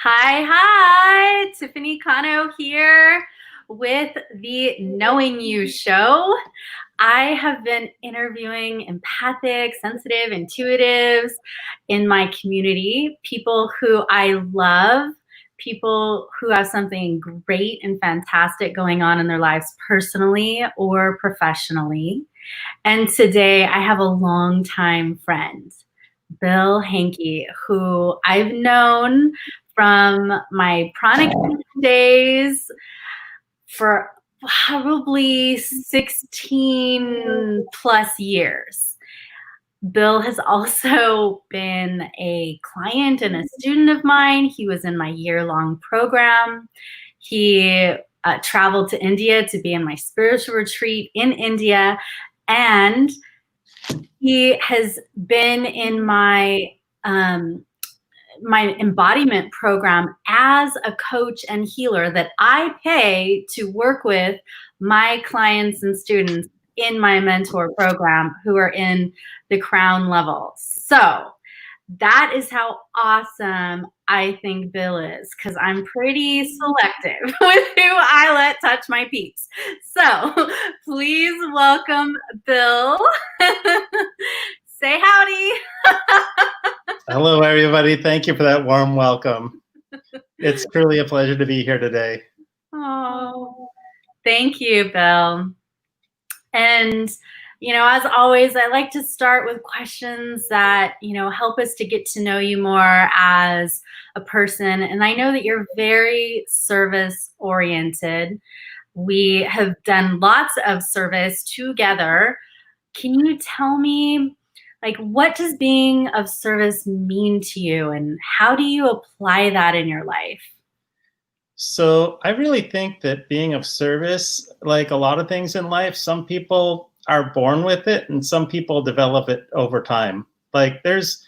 Hi, Tiffany Cano here with the Knowing You show. I have been interviewing empathic, sensitive, intuitives in my community, people who I love, people who have something great and fantastic going on in their lives personally or professionally. And today I have a longtime friend, Bill Hencke, who I've known from my Pranic Healing days for probably 16 plus years. Bill has also been a client and a student of mine. He was in my year-long program. He traveled to India to be in my spiritual retreat in India, and he has been in my my embodiment program as a coach and healer that I pay to work with my clients and students in my mentor program who are in the crown level. So that is how awesome I think Bill is, because I'm pretty selective with who I let touch my peeps. So please welcome Bill. Say howdy. Hello, everybody. Thank you for that warm welcome. It's truly a pleasure to be here today. Oh, thank you, Bill. And, as always, I like to start with questions that, help us to get to know you more as a person. And I know that you're very service oriented. We have done lots of service together. Can you tell me, what does being of service mean to you, and how do you apply that in your life? So I really think that being of service, like a lot of things in life, some people are born with it and some people develop it over time. Like there's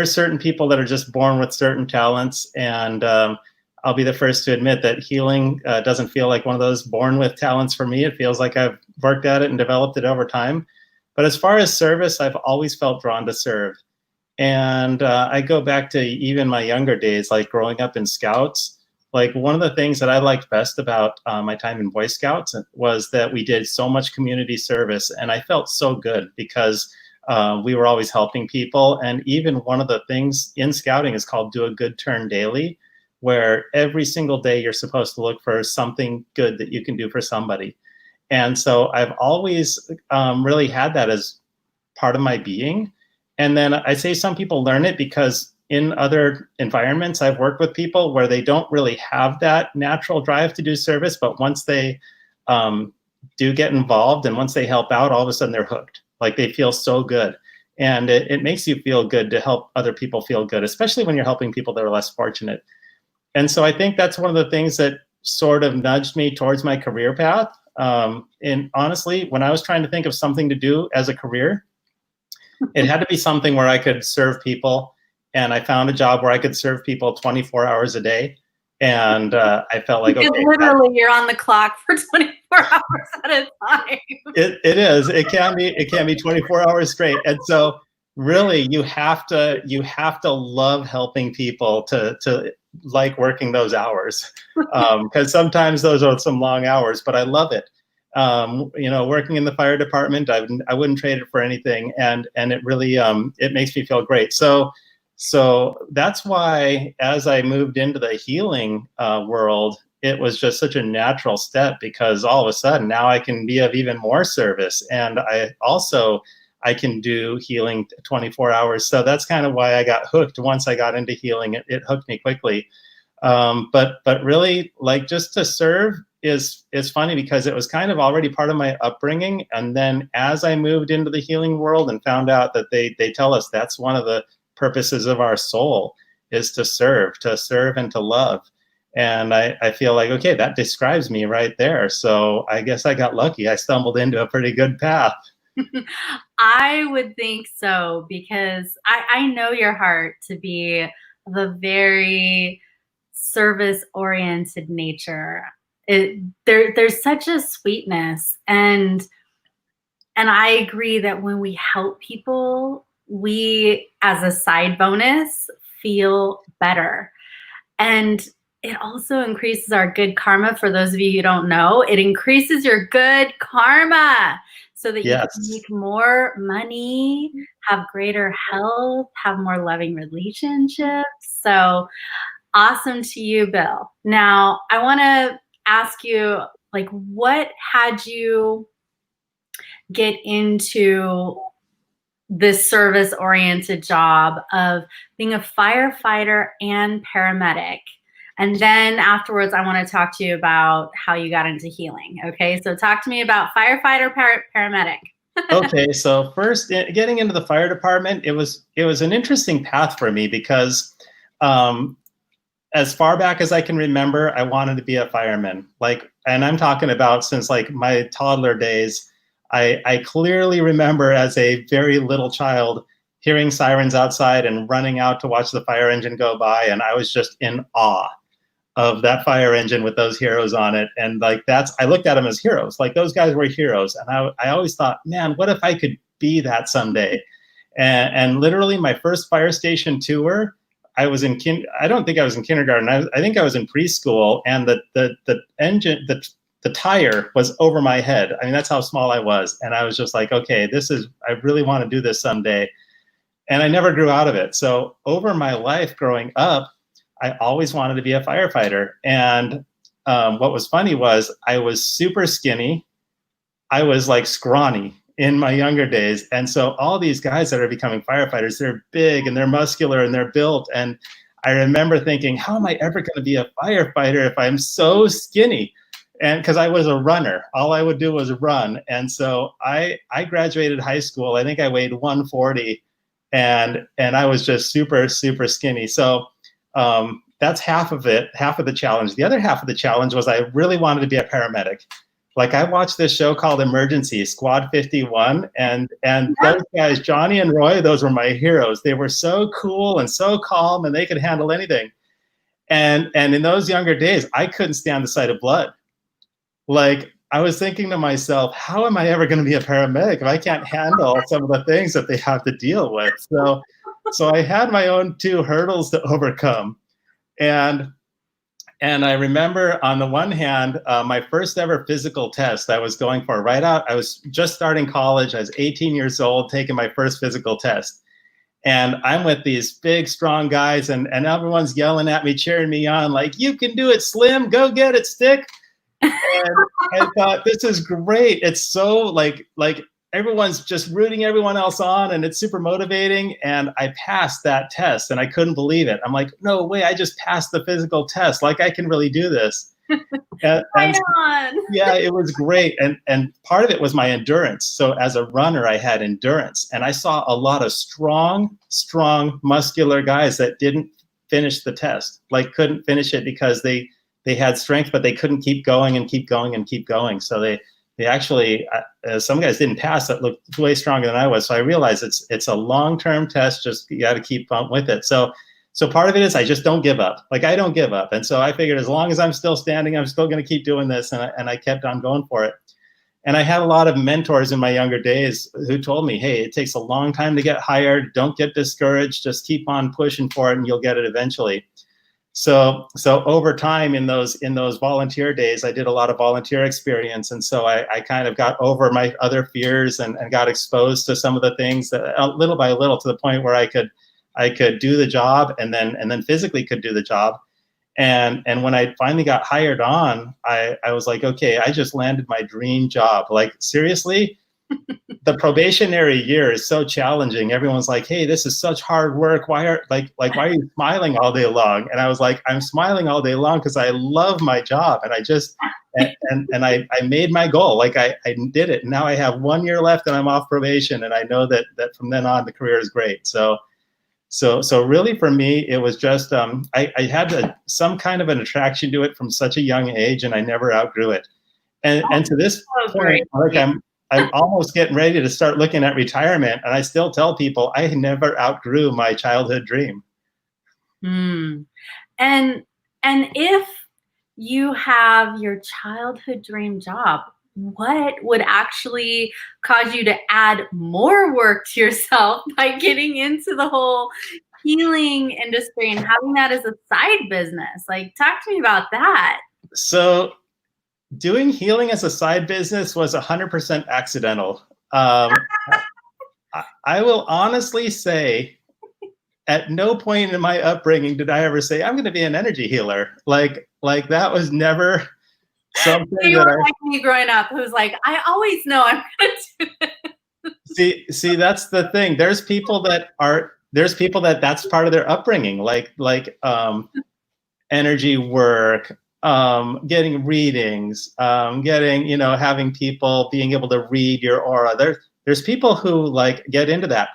certain people that are just born with certain talents, and I'll be the first to admit that healing doesn't feel like one of those born with talents for me. It feels like I've worked at it and developed it over time. But as far as service, I've always felt drawn to serve. And I go back to even my younger days, like growing up in Scouts. Like one of the things that I liked best about my time in Boy Scouts was that we did so much community service, and I felt so good because we were always helping people. And even one of the things in Scouting is called Do a Good Turn Daily, where every single day you're supposed to look for something good that you can do for somebody. And so I've always really had that as part of my being. And then I say some people learn it because in other environments, I've worked with people where they don't really have that natural drive to do service, but once they do get involved and once they help out, all of a sudden they're hooked. Like they feel so good. And it makes you feel good to help other people feel good, especially when you're helping people that are less fortunate. And so I think that's one of the things that sort of nudged me towards my career path. And honestly, when I was trying to think of something to do as a career, it had to be something where I could serve people. And I found a job where I could serve people 24 hours a day. And I felt like, okay, literally you're on the clock for 24 hours at a time. It is. It can be 24 hours straight. And so really you have to love helping people to like working those hours. Because sometimes those are some long hours, but I love it. Working in the fire department, I wouldn't trade it for anything. And it really, it makes me feel great. So that's why as I moved into the healing world, it was just such a natural step, because all of a sudden now I can be of even more service. And I can do healing 24 hours. So that's kind of why I got hooked. Once I got into healing, it hooked me quickly. But really, like, just to serve is funny because it was kind of already part of my upbringing. And then as I moved into the healing world and found out that they tell us that's one of the purposes of our soul is to serve and to love. And I feel like, okay, that describes me right there. So I guess I got lucky. I stumbled into a pretty good path. I would think so, because I know your heart to be the very service-oriented nature. There's such a sweetness, and I agree that when we help people, we, as a side bonus, feel better. And it also increases our good karma. For those of you who don't know, it increases your good karma so that you can Yes. make more money, have greater health, have more loving relationships. So awesome to you, Bill. Now, I want to ask you, like, what had you get into this service-oriented job of being a firefighter and paramedic? And then afterwards, I want to talk to you about how you got into healing. Okay, so talk to me about firefighter paramedic. Okay, so first, getting into the fire department, it was an interesting path for me because as far back as I can remember, I wanted to be a fireman. Like, and I'm talking about since like my toddler days. I clearly remember as a very little child hearing sirens outside and running out to watch the fire engine go by, and I was just in awe of that fire engine with those heroes on it. And like I looked at them as heroes. Like those guys were heroes, and I always thought, man, what if I could be that someday? And literally my first fire station tour, I was in I don't think I was in kindergarten. I think I was in preschool, and the engine, the tire was over my head. I mean, that's how small I was. And I was just like, okay, I really want to do this someday. And I never grew out of it. So over my life growing up, I always wanted to be a firefighter. And what was funny was I was super skinny. I was like scrawny in my younger days. And so all these guys that are becoming firefighters, they're big and they're muscular and they're built. And I remember thinking, how am I ever going to be a firefighter if I'm so skinny? And because I was a runner, all I would do was run. And so I graduated high school. I think I weighed 140, and I was just super, super skinny. So that's half of it, half of the challenge. The other half of the challenge was I really wanted to be a paramedic. Like I watched this show called Emergency, Squad 51, and those guys, Johnny and Roy, those were my heroes. They were so cool and so calm, and they could handle anything. And in those younger days, I couldn't stand the sight of blood. Like I was thinking to myself, how am I ever going to be a paramedic if I can't handle some of the things that they have to deal with? So I had my own two hurdles to overcome. And I remember on the one hand, my first ever physical test I was going for right out. I was just starting college. I was 18 years old, taking my first physical test. And I'm with these big, strong guys, and everyone's yelling at me, cheering me on, like, you can do it, Slim, go get it, Stick. And I thought, this is great. It's so like everyone's just rooting everyone else on, and it's super motivating. And I passed that test, and I couldn't believe it. I'm like, no way, I just passed the physical test. Like I can really do this. And yeah, it was great. And part of it was my endurance. So as a runner, I had endurance, and I saw a lot of strong, muscular guys that didn't finish the test, like couldn't finish it because they had strength, but they couldn't keep going and keep going and keep going. So they actually, some guys didn't pass that looked way stronger than I was. So I realized it's a long-term test. Just you got to keep up with it. So part of it is I just don't give up. Like I don't give up. And so I figured as long as I'm still standing, I'm still going to keep doing this. And I kept on going for it. And I had a lot of mentors in my younger days who told me, hey, it takes a long time to get hired. Don't get discouraged. Just keep on pushing for it and you'll get it eventually. So over time in those volunteer days, I did a lot of volunteer experience. And so I kind of got over my other fears and got exposed to some of the things that little by little, to the point where I could do the job and then physically could do the job. And when I finally got hired on, I was like, okay, I just landed my dream job. Like seriously, the probationary year is so challenging. Everyone's like, hey, this is such hard work. Why are you smiling all day long? And I was like, I'm smiling all day long because I love my job. And I just, and I made my goal. Like I did it. And now I have 1 year left and I'm off probation. And I know that from then on, the career is great. So really for me, it was just, I had some kind of an attraction to it from such a young age, and I never outgrew it. And to this point, like I'm almost getting ready to start looking at retirement, and I still tell people I never outgrew my childhood dream. And if you have your childhood dream job, what would actually cause you to add more work to yourself by getting into the whole healing industry and having that as a side business? Like, talk to me about that. So doing healing as a side business was 100% accidental. I will honestly say, at no point in my upbringing did I ever say, I'm going to be an energy healer. Like that was never something You that were like me growing up, who's like, I always know I'm going to do it. See, that's the thing. There's people that that's part of their upbringing, like energy work, getting readings, having people being able to read your aura. There's people who like get into that.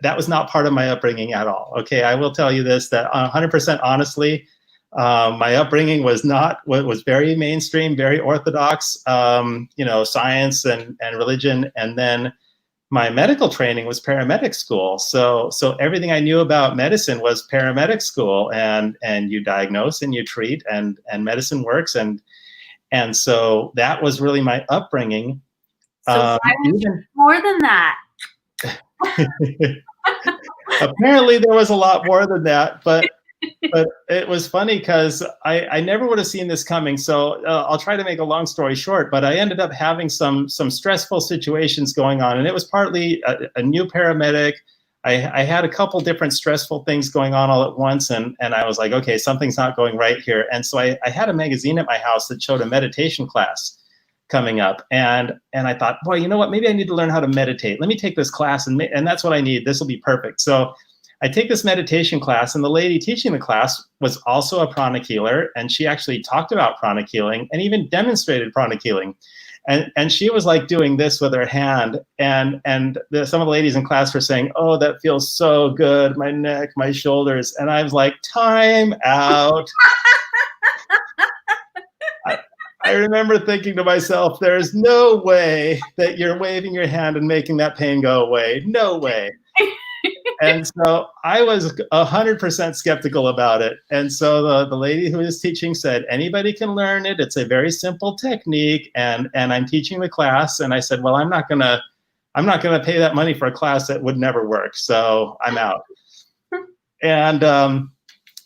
That was not part of my upbringing at all. Okay, I will tell you this, that 100% honestly, my upbringing was very mainstream, very orthodox, science and religion. And then my medical training was paramedic school. So everything I knew about medicine was paramedic school, and you diagnose and you treat, and medicine works. And so that was really my upbringing. So more than that. Apparently there was a lot more than that, but it was funny because I never would have seen this coming. So I'll try to make a long story short, but I ended up having some stressful situations going on, and it was partly a new paramedic. I had a couple different stressful things going on all at once, and I was like, okay, something's not going right here. And so I had a magazine at my house that showed a meditation class coming up, and I thought, boy, you know what, maybe I need to learn how to meditate. Let me take this class, and that's what I need. This will be perfect. So I take this meditation class, and the lady teaching the class was also a pranic healer, and she actually talked about pranic healing and even demonstrated pranic healing. And she was like doing this with her hand, and some of the ladies in class were saying, oh, that feels so good, my neck, my shoulders. And I was like, time out. I remember thinking to myself, there's no way that you're waving your hand and making that pain go away. No way. And so I was 100% skeptical about it. And so the lady who was teaching said, anybody can learn it. It's a very simple technique. And I'm teaching the class. And I said, well, I'm not gonna pay that money for a class that would never work. So I'm out.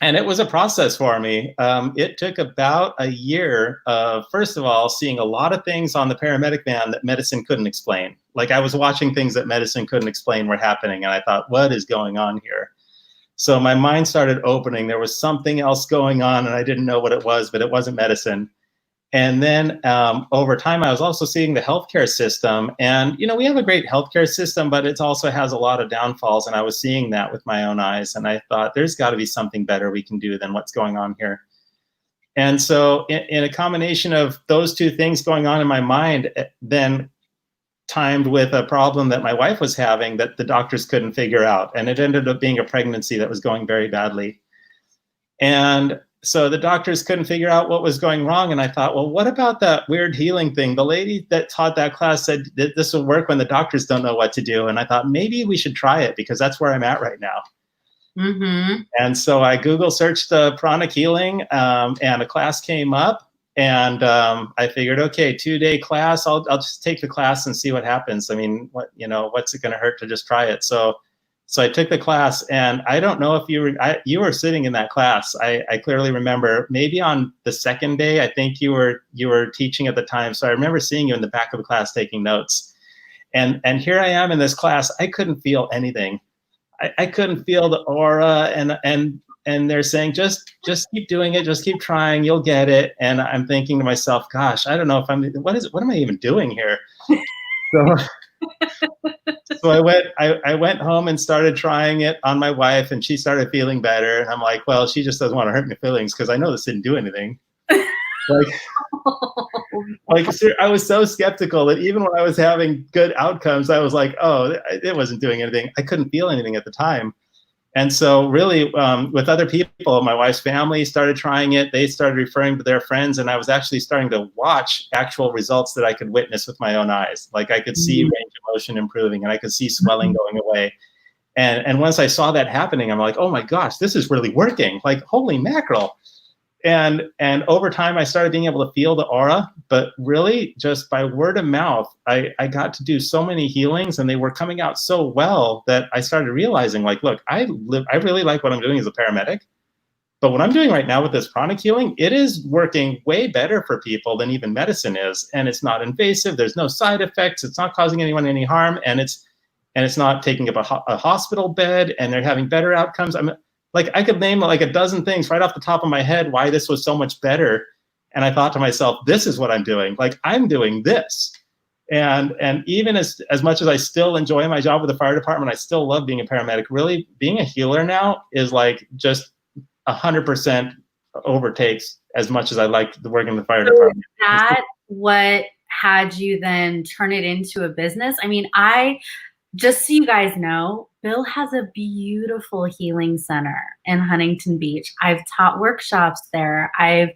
And it was a process for me. It took about a year of, first of all, seeing a lot of things on the paramedic van that medicine couldn't explain. Like I was watching things that medicine couldn't explain were happening, and I thought, what is going on here? So my mind started opening. There was something else going on, and I didn't know what it was, but it wasn't medicine. And then over time, I was also seeing the healthcare system. And, we have a great healthcare system, but it also has a lot of downfalls. And I was seeing that with my own eyes. And I thought, there's got to be something better we can do than what's going on here. And so in a combination of those two things going on in my mind, then timed with a problem that my wife was having that the doctors couldn't figure out. And it ended up being a pregnancy that was going very badly. And so the doctors couldn't figure out what was going wrong. And I thought, well, what about that weird healing thing? The lady that taught that class said that this will work when the doctors don't know what to do. And I thought maybe we should try it because that's where I'm at right now. Mm-hmm. And so I Google searched Pranic Healing, and a class came up, and I figured, okay, 2-day class. I'll just take the class and see what happens. I mean, what's it going to hurt to just try it? So I took the class, and I don't know if you were sitting in that class. I clearly remember maybe on the second day, I think you were teaching at the time. So I remember seeing you in the back of the class taking notes. And here I am in this class. I couldn't feel anything. I couldn't feel the aura, and they're saying, just keep doing it, just keep trying, you'll get it. And I'm thinking to myself, gosh, I don't know if what am I even doing here? So I went home and started trying it on my wife, and she started feeling better. And I'm like, well, she just doesn't want to hurt my feelings because I know this didn't do anything. Like I was so skeptical that even when I was having good outcomes, I was like, oh, it wasn't doing anything. I couldn't feel anything at the time. And so really with other people, my wife's family started trying it. They started referring to their friends, and I was actually starting to watch actual results that I could witness with my own eyes. Like I could see range of motion improving, and I could see swelling going away. And once I saw that happening, I'm like, oh my gosh, this is really working. Like, holy mackerel. And over time, I started being able to feel the aura, but really just by word of mouth, I got to do so many healings, and they were coming out so well that I started realizing, like, look, I really like what I'm doing as a paramedic, but what I'm doing right now with this pranic healing, it is working way better for people than even medicine is, and it's not invasive. There's no side effects. It's not causing anyone any harm, and it's not taking up a hospital bed, and they're having better outcomes. Like, I could name like a dozen things right off the top of my head why this was so much better. And I thought to myself, this is what I'm doing. Like, I'm doing this. And even as much as I still enjoy my job with the fire department, I still love being a paramedic. Really, being a healer now is like just 100% overtakes as much as I like the work in the fire department. Is that what had you then turn it into a business? I mean, just so you guys know, Bill has a beautiful healing center in Huntington Beach. I've taught workshops there. I've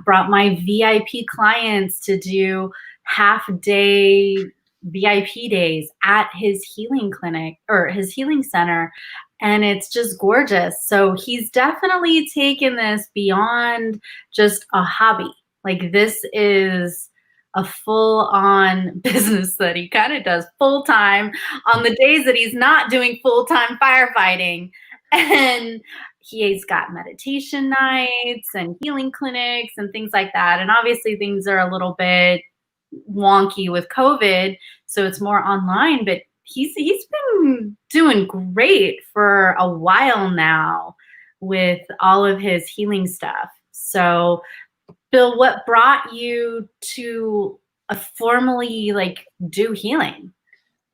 brought my VIP clients to do half-day VIP days at his healing clinic or his healing center, and it's just gorgeous. So he's definitely taken this beyond just a hobby. Like, this is a full-on business that he kind of does full-time on the days that he's not doing full-time firefighting. And he's got meditation nights and healing clinics and things like that. And obviously things are a little bit wonky with COVID, so it's more online, but he's been doing great for a while now with all of his healing stuff. So Bill, what brought you to formally like do healing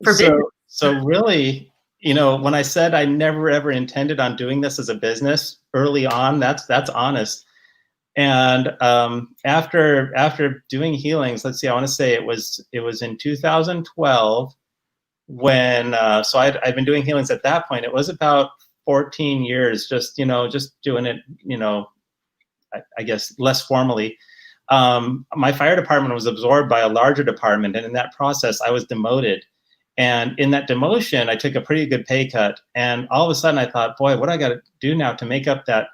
for business? So really, when I said I never ever intended on doing this as a business early on, that's honest. And after doing healings, let's see, I want to say it was in 2012 when so I'd been doing healings at that point. It was about 14 years, just doing it, I guess less formally. My fire department was absorbed by a larger department, and in that process, I was demoted. And in that demotion, I took a pretty good pay cut. And all of a sudden, I thought, boy, what do I got to do now to make up that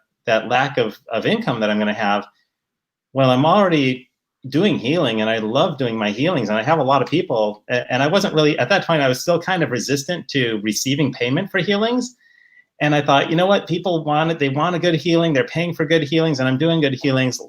lack of income that I'm going to have? Well, I'm already doing healing, and I love doing my healings, and I have a lot of people. And I wasn't really, at that point, I was still kind of resistant to receiving payment for healings. And I thought, you know what, people want it. They want a good healing. They're paying for good healings, and I'm doing good healings.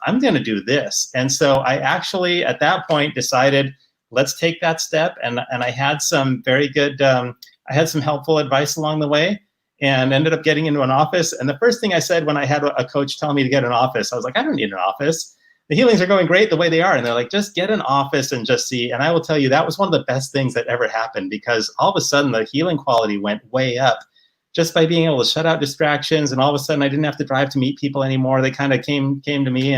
I'm going to do this. And so I actually, at that point, decided, let's take that step. And I had some very good, I had some helpful advice along the way, and ended up getting into an office. And the first thing I said when I had a coach tell me to get an office, I was like, I don't need an office. The healings are going great the way they are. And they're like, just get an office and just see. And I will tell you, that was one of the best things that ever happened, because all of a sudden the healing quality went way up just by being able to shut out distractions. And all of a sudden I didn't have to drive to meet people anymore. They kind of came to me.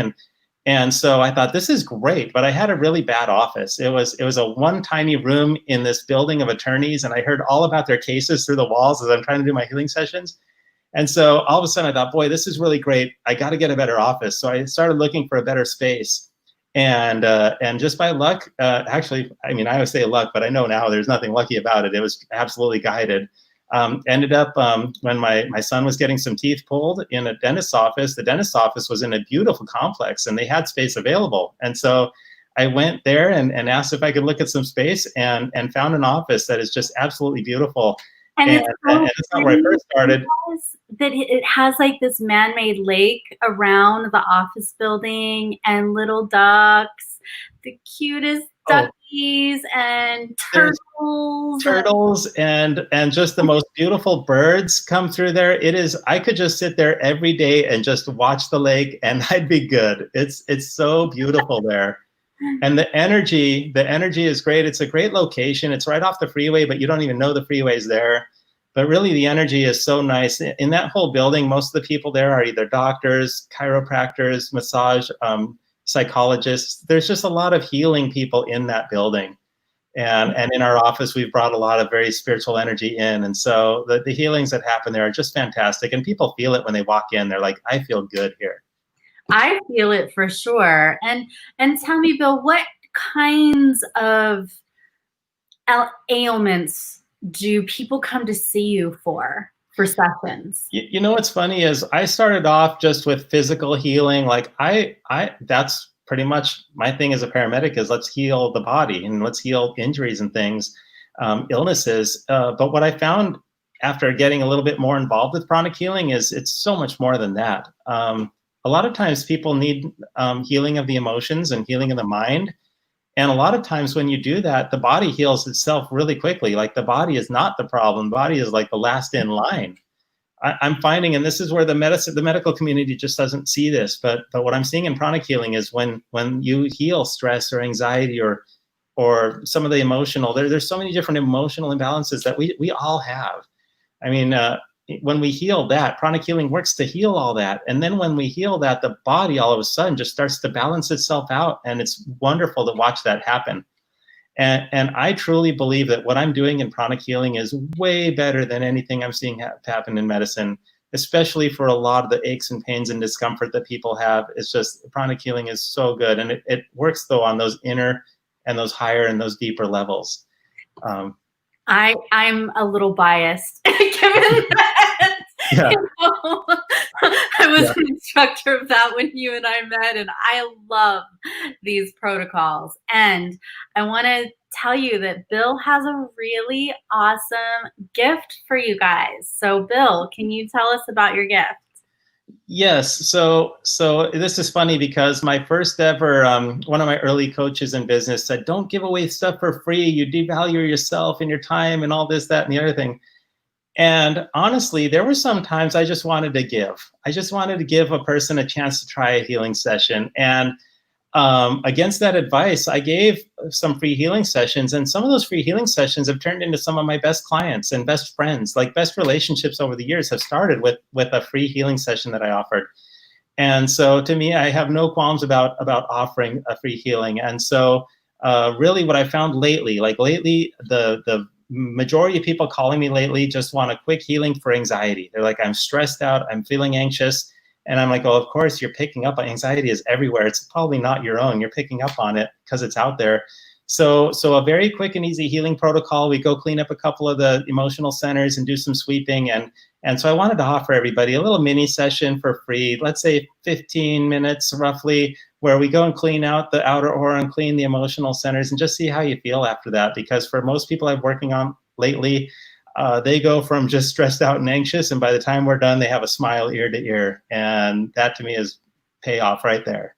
And so I thought, this is great, but I had a really bad office. It was a one tiny room in this building of attorneys, and I heard all about their cases through the walls as I'm trying to do my healing sessions. And so all of a sudden I thought, boy, this is really great. I got to get a better office. So I started looking for a better space. And just by luck, actually, I mean, I always say luck, but I know now there's nothing lucky about it. It was absolutely guided. Ended up when my son was getting some teeth pulled in a dentist's office. The dentist's office was in a beautiful complex, and they had space available. And so I went there and asked if I could look at some space, and found an office that is just absolutely beautiful. And it's not where I first started. That it has like this man-made lake around the office building, and little ducks, the cutest duckies, and turtles and just the most beautiful birds come through there. It is, I could just sit there every day and just watch the lake, and I'd be good. It's so beautiful there. And the energy is great. It's a great location. It's right off the freeway, but you don't even know the freeway's there. But really, the energy is so nice. In that whole building, most of the people there are either doctors, chiropractors, massage psychologists. There's just a lot of healing people in that building. And in our office, we've brought a lot of very spiritual energy in. And so the healings that happen there are just fantastic. And people feel it when they walk in. They're like, I feel good here. I feel it for sure. And tell me, Bill, what kinds of ailments do people come to see you for? for sessions? You know what's funny is I started off just with physical healing. Like I that's pretty much my thing as a paramedic, is let's heal the body and let's heal injuries and things, illnesses. But what I found after getting a little bit more involved with pranic healing is it's so much more than that. A lot of times people need healing of the emotions and healing of the mind. And a lot of times when you do that, the body heals itself really quickly. Like the body is not the problem. The body is like the last in line. I'm finding, and this is where the medical community just doesn't see this, but what I'm seeing in pranic healing is when you heal stress or anxiety or some of the emotional, there's so many different emotional imbalances that we all have. I mean, when we heal that, pranic healing works to heal all that. And then when we heal that, the body all of a sudden just starts to balance itself out. And it's wonderful to watch that happen. And I truly believe that what I'm doing in pranic healing is way better than anything I'm seeing happen in medicine, especially for a lot of the aches and pains and discomfort that people have. It's just pranic healing is so good. And it works, though, on those inner and those higher and those deeper levels. I'm a little biased given that Yeah. I was an instructor of that when you and I met, and I love these protocols. And I want to tell you that Bill has a really awesome gift for you guys. So Bill, can you tell us about your gift? Yes. So this is funny because my first ever, one of my early coaches in business said, don't give away stuff for free. You devalue yourself and your time and all this, that, and the other thing. And honestly, there were some times I just wanted to give. I just wanted to give a person a chance to try a healing session. And against that advice, I gave some free healing sessions. And some of those free healing sessions have turned into some of my best clients and best friends. Like best relationships over the years have started with a free healing session that I offered. And so to me, I have no qualms about offering a free healing. And so really what I found lately, the majority of people calling me lately just want a quick healing for anxiety. They're like, I'm stressed out, I'm feeling anxious. And I'm like, oh, of course, you're picking up on anxiety is everywhere. It's probably not your own. You're picking up on it because it's out there. So a very quick and easy healing protocol. We go clean up a couple of the emotional centers and do some sweeping. And so I wanted to offer everybody a little mini session for free, let's say 15 minutes roughly, where we go and clean out the outer aura and clean the emotional centers and just see how you feel after that. Because for most people I'm working on lately, they go from just stressed out and anxious, and by the time we're done, they have a smile ear to ear. And that to me is payoff right there.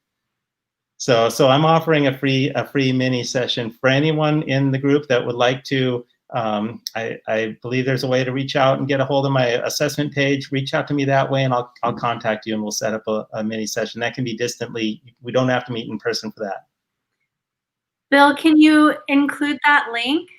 So I'm offering a free mini session for anyone in the group that would like to. I believe there's a way to reach out and get a hold of my assessment page. Reach out to me that way, and I'll contact you, and we'll set up a mini session. That can be distantly. We don't have to meet in person for that. Bill, can you include that link?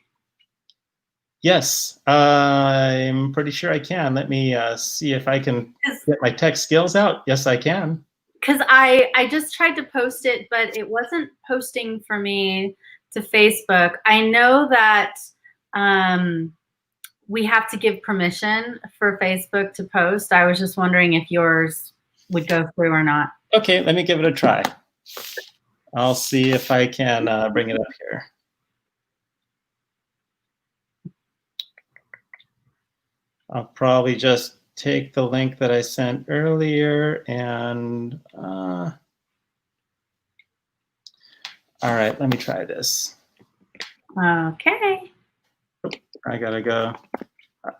Yes, I'm pretty sure I can. Let me see if I can get my tech skills out. Yes, I can. Because I just tried to post it, but it wasn't posting for me to Facebook. I know that we have to give permission for Facebook to post. I was just wondering if yours would go through or not. Okay, let me give it a try. I'll see if I can bring it up here. I'll probably just take the link that I sent earlier and all right, let me try this. Okay. I gotta go.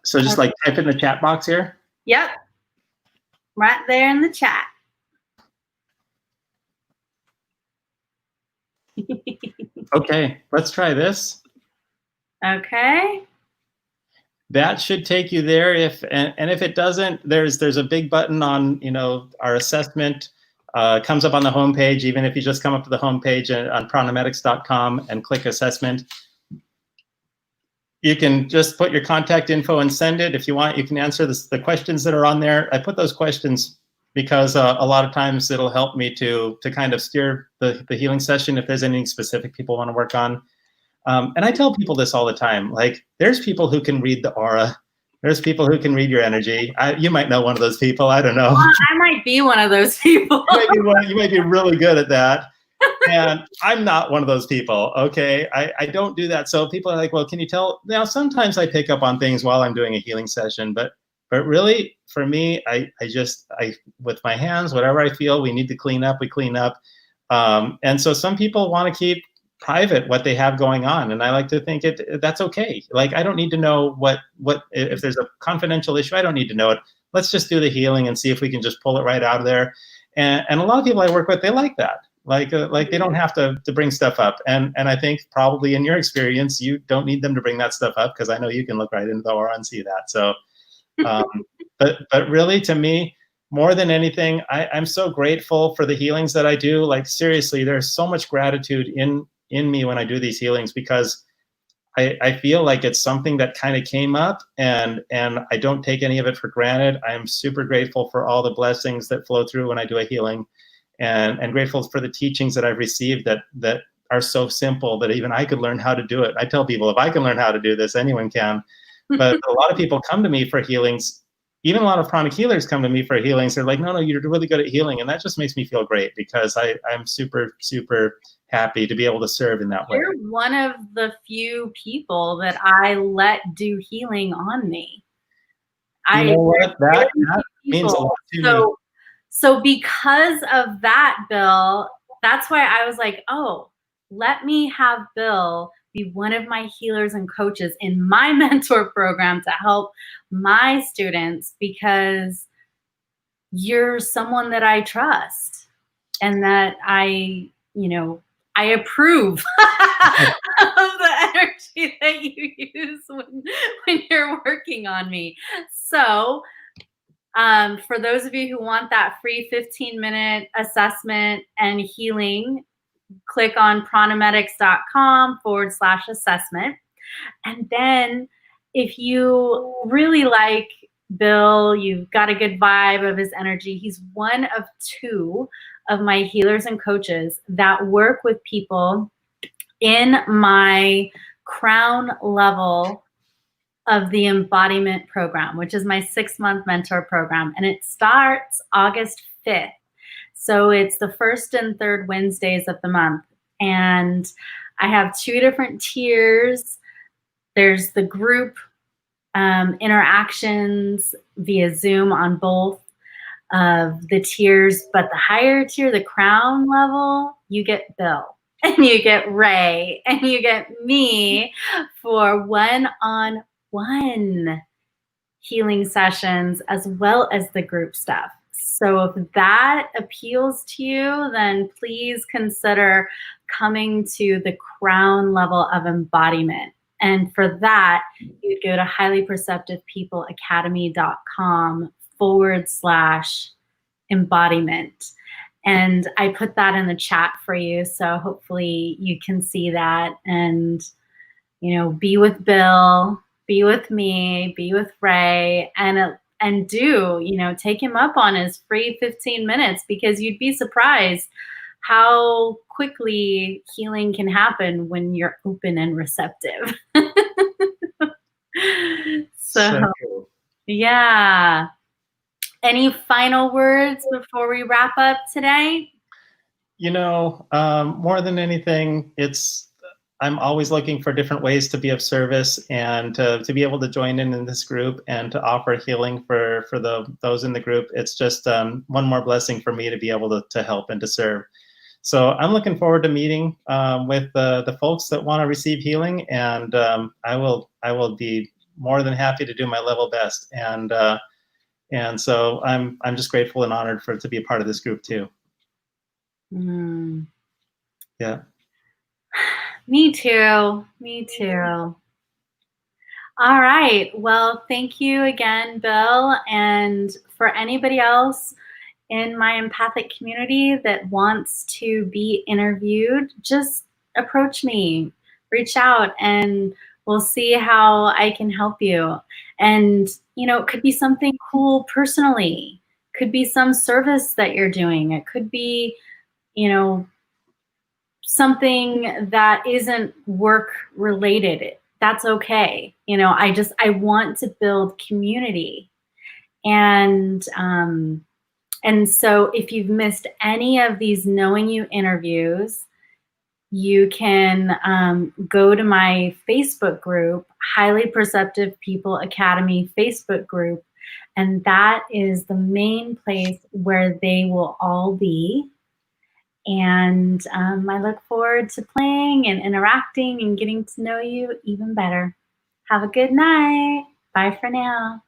So just like type in the chat box here. Yep. Right there in the chat. Okay, let's try this. Okay. That should take you there. If it doesn't, there's a big button on our assessment. Comes up on the homepage. Even if you just come up to the homepage on PranaMedics.com and click assessment, you can just put your contact info and send it. If you want, you can answer the questions that are on there. I put those questions because a lot of times it'll help me to kind of steer the healing session if there's anything specific people want to work on. And I tell people this all the time, like there's people who can read the aura. There's people who can read your energy. You might know one of those people. I don't know. Well, I might be one of those people. You might be really good at that. And I'm not one of those people, okay? I don't do that. So people are like, well, can you tell? Now, sometimes I pick up on things while I'm doing a healing session, but But really, for me, I with my hands, whatever I feel we need to clean up, we clean up. And so some people want to keep private what they have going on, and I like to think that's okay. Like, I don't need to know what if there's a confidential issue, I don't need to know it. Let's just do the healing and see if we can just pull it right out of there. And a lot of people I work with, they like that. Like they don't have to bring stuff up. And I think probably in your experience, you don't need them to bring that stuff up, because I know you can look right into the aura and see that. So, but really, to me, more than anything, I'm so grateful for the healings that I do. Like, seriously, there's so much gratitude in me when I do these healings, because I feel like it's something that kind of came up, and I don't take any of it for granted. I'm super grateful for all the blessings that flow through when I do a healing, and grateful for the teachings that I've received that are so simple that even I could learn how to do it. I tell people, if I can learn how to do this, anyone can. But a lot of people come to me for healings. Even a lot of pranic healers come to me for healings. They're like, no, you're really good at healing. And that just makes me feel great, because I'm super, super happy to be able to serve in that way. You're one of the few people that I let do healing on me. You know what? That means a lot to me. So because of that, Bill, that's why I was like, oh, let me have Bill be one of my healers and coaches in my mentor program to help my students, because you're someone that I trust and that I approve of the energy that you use when you're working on me. So for those of you who want that free 15-minute assessment and healing, click on PranaMedics.com/assessment. And then if you really like Bill, you've got a good vibe of his energy, he's one of 2 of my healers and coaches that work with people in my crown level of the embodiment program, which is my 6-month mentor program. And it starts August 5th. So it's the 1st and 3rd Wednesdays of the month. And I have 2 different tiers. There's the group interactions via Zoom on both of the tiers, but the higher tier, the crown level, you get Bill and you get Ray and you get me for one-on-one healing sessions, as well as the group stuff. So if that appeals to you, then please consider coming to the crown level of embodiment. And for that, you'd go to highlyperceptivepeopleacademy.com/embodiment. And I put that in the chat for you. So hopefully you can see that and, be with Bill, be with me, be with Ray, and take him up on his free 15 minutes, because you'd be surprised how quickly healing can happen when you're open and receptive. So cool. Yeah. Any final words before we wrap up today? More than anything, I'm always looking for different ways to be of service, and to be able to join in this group and to offer healing for those in the group. It's just one more blessing for me to be able to help and to serve. So I'm looking forward to meeting with the folks that want to receive healing, and I will be more than happy to do my level best. And so I'm just grateful and honored to be a part of this group too. Yeah. Me too. Me too. All right. Well, thank you again, Bill. And for anybody else in my empathic community that wants to be interviewed, just approach me, reach out, and we'll see how I can help you. And, it could be something cool personally, could be some service that you're doing. It could be, something that isn't work related. That's okay. I want to build community. And so if you've missed any of these Knowing You interviews, you can go to my Facebook group, Highly Perceptive People Academy Facebook group, And that is the main place where they will all be. And I look forward to playing and interacting and getting to know you even better. Have a good night. Bye for now.